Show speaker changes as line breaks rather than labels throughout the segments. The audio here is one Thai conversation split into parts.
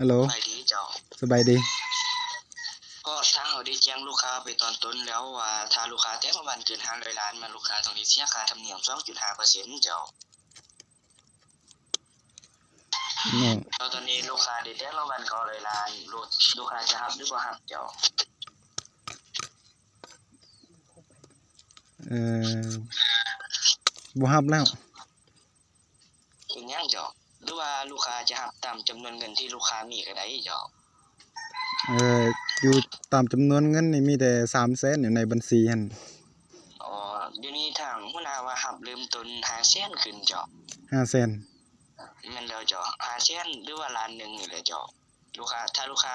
ฮัลโหล
ไปดีเจ้า
สบายดี
ก็ทางเราได้แจ้งลูกค้าไปตอนต้นแล้วว่าถ้าลูกค้าแต่งประมาณเกิน500ล้านมันลูกค้าต้องได้เสียค่าธรรมเนียม 2.5% เจ้า
เนาะ
แล้วตอนนี้ลูกค้าได้แต่งประมาณ900ล้านลูกค้าจะรับหรือบ่รับเจ้า
เอ่อบ่รับแล้ว
เป็นหยังเจ้าหรือว่าลูกค้าจะรับตามจำนวนเงินที่ลูกค้ามีก็ได้เจ้า
เอ่ออยู่ตามจำนวนเงินนี่มีแต่300,000อยู่ในบัญชีหั่น
อ๋อเดี๋ยวนี้ทางหัวหน้าว่ารับเริ่มต้น500,000ขึ้นเจ้า
500,000
แม่นแล้วเจ้า500,000หรือว่าล้านหนึงนี่แหละเจ้าลูกค้าถ้าลูกค้า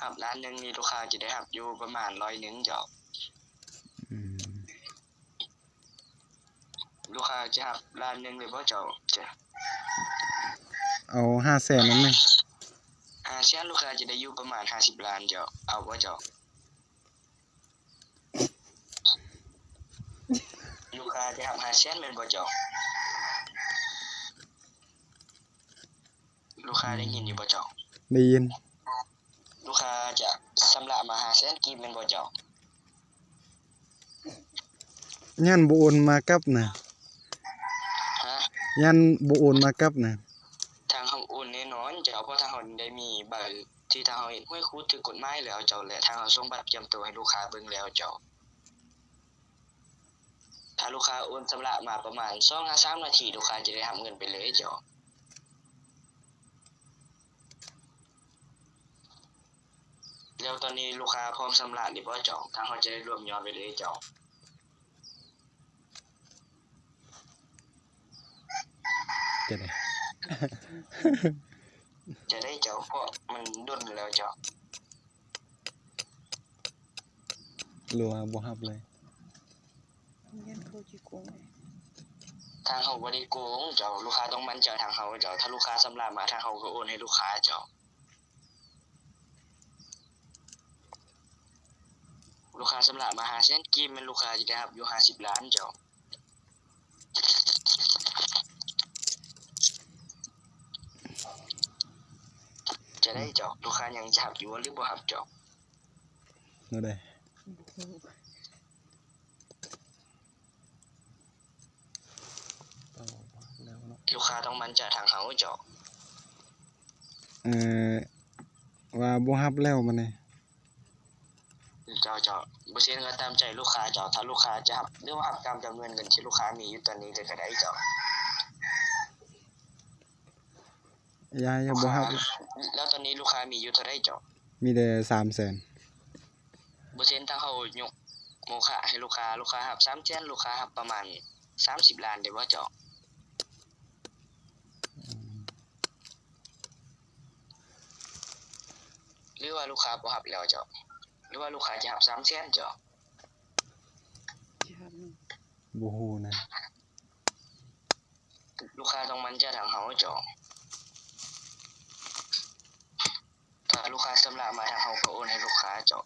รับล้านหนึงนี่ลูกค้าจะได้รับอยู่ประมาณ100นึงเจ้า
อืม
ลูกค้าจะรับล้านหนึงเลยบ่เจ้าจ้ะ
เอา500,000นั่นแหละ
500,000ลูกค้าจะได้อยู่ประมาณ50ล้านเจ้าเอาบ่เจ้าลูกค้าจะรับ500,000แม่นบ่เจ้าลูกค้าได้ยินอยู่บ่เจ้า
ได้ยิน
ลูกค้าจะชำระมา500,000กีบแม่นบ่เจ้า
ยันบ่โอนมากับน่ะ
ฮะ
ยันบ่โอนมากับน่ะ
ทางเฮาโอนแน่นอนเจ้าเพราะทางเฮาได้มีใบที่ทางเฮาเฮ็ดห้วยคูดถูกกฎหมายแล้วเจ้าและทางเฮาส่งบัตรประจำตัวให้ลูกค้าเบิ่งแล้วเจ้าถ้าลูกค้าโอนชำระมาประมาณ2-3นาทีลูกค้าจะได้รับเงินไปเลยเจ้าแล้วตอนนี้ลูกค้าพร้อมชำระหรือบ่เจ้าทางเฮาจะได้รวมยอดไปเลยเจ้า
จะได้
จะได้เจ้าเพราะมันดนแล้วเจ้า
รัวบ่รับเลย
ทางเฮาบ่ได้โกงเจ้าลูกค้าต้องมั่นใจทางเฮาเจ้าถ้าลูกค้าชำระมาทางเฮาก็โอนให้ลูกค้าเจ้าลูกค้าชำระมา500,000กีบมันลูกค้าจะได้รับอยู่50ล้านเจ้าจะได้เจ้าลูกค้ายังจะรับอยู่หรือบ่รับเจ้า
นั่นได้
ลูกค้าต้องมั่นใจทางเฮาเจ้า
เอ่อว่าบ่รับแล้วมันนี่
เจ้าบ่เซ็นก็ตามใจลูกค้าเจ้าถ้าลูกค้าจะรับหรือว่ารับตามจำนวนเงินที่ลูกค้ามีอยู่ตอนนี้เลยก็ได้เจ้าย
ายยังบ่รับ
แล้วตอนนี้ลูกค้ามีอยู่เท่าใดเจ้า
มีแต่300,000
บ่เซ็นทางเฮายกโมฆะให้ลูกค้ารับ300,000ลูกค้ารับประมาณ30ล้านได้บ่เจ้าหรือว่าลูกค้าบ่รับแล้วเจ้าหรือว่าลูกค้าจะรับ300,000เจ้า
บ่ฮู้นะ
ลูกค้าต้องมั่นใจทางเฮาเจ้าถ้าลูกค้าชำระมาทางเฮาก็โอนให้ลูกค้าเจ้า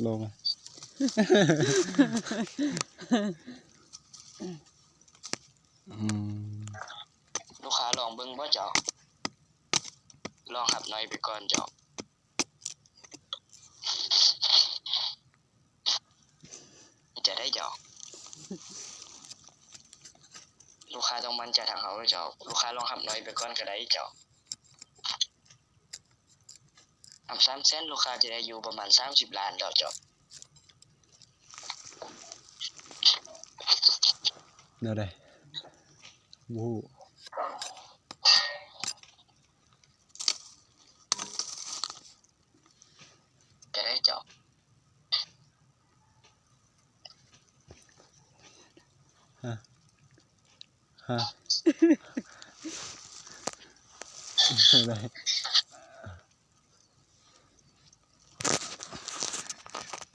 ลงอ่ะ
ลูกค้าลองเบิ่งบ่เจ้าลองรับหน่อยไปก่อนเจ้าจะได้เจ้าลูกค้าต้องมั่นใจทางเฮาเจ้าลูกค้าลองรับหน่อยไปก่อนก็ได้เจ้ารับ300,000ลูกค้าจะได้อยู่ประมาณ30ล้านแล้วเจ้า
แนวใดบ่ฮู้
จะได้เจ้า
ฮะแนวใด